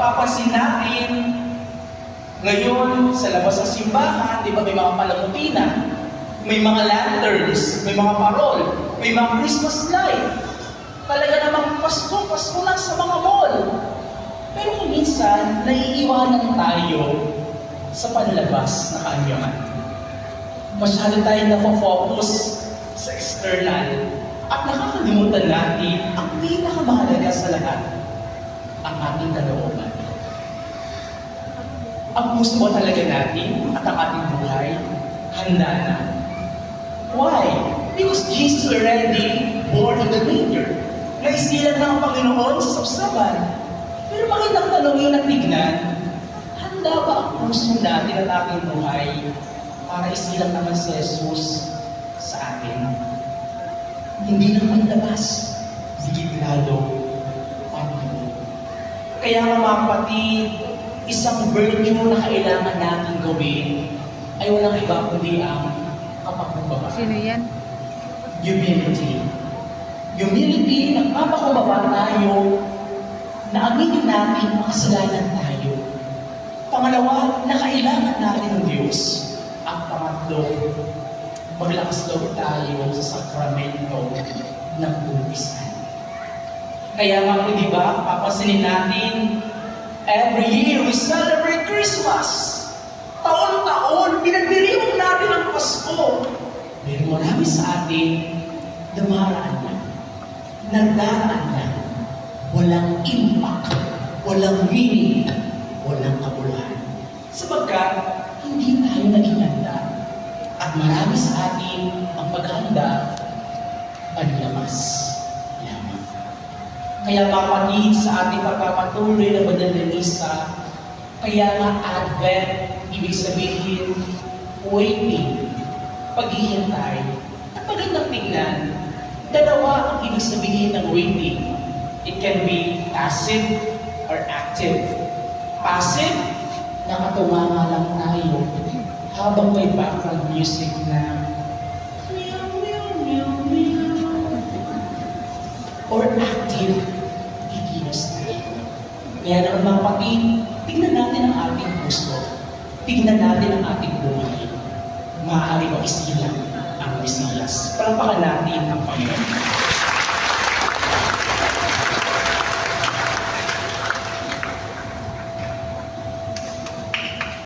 mapapansin natin, ngayon, sa labas ng simbahan, di ba may mga palamutina, may mga lanterns, may mga parol, may mga Christmas light. Talaga namang Pasko na sa mga mall. Pero kung minsan, naiiwanan tayo sa panlabas na kaanyaman. Masyado tayong nafo-focus sa external at nakakalimutan natin ang pinakamahalaga sa lahat, ang ating kalooban. Ang gusto ba talaga natin at ang ating buhay, handa na. Why? Because Jesus already born in the manger. Naisilang ng Panginoon sa sabsaban. Pero magandang tanongin at tignan, handa ba ang puso natin at ating buhay para isilang naman si Jesus sa atin? Hindi naman labas, sigurado Panginoon. Kaya mga kapatid, isang virtue na kailangan natin gawin ay walang iba kundi ang kapagkumbaba. Sino yan? Humility. Humility, nagpapakumbaba tayo na aminin natin makasalanan tayo. Pangalawa, na kailangan natin ng Diyos. Ang pangatlo, maglakas loob tayo sa sakramento ng bubiskan. Kaya nga po, di ba, papansinin natin, every year we celebrate Christmas. Taon-taon, pinagdiriwang natin ang Pasko. Pero marami sa atin, dumaraan na. Nagdaraan na. Walang impact, walang meaning, walang kabuluhan. Sapagkat, hindi tayo naging handa. At marami sa atin ang paghanda, panlabas lamang. Kaya kapatid sa ating pagpapatuloy na banal na misa, kaya nga Advent, ibig sabihin, waiting, paghihintay. At magandang tingnan, dalawa ang ibig sabihin ng waiting. It can be passive or active. Passive, nakatunganga lang tayo habang may background music na meow, meow, meow, meow. Or active, kikilos tayo. Kaya naman mga kapatid, tignan natin ang ating puso. Tignan natin ang ating buhay. Maaari ba isilang ang Mesiyas? Palapakan natin ang Panginoon.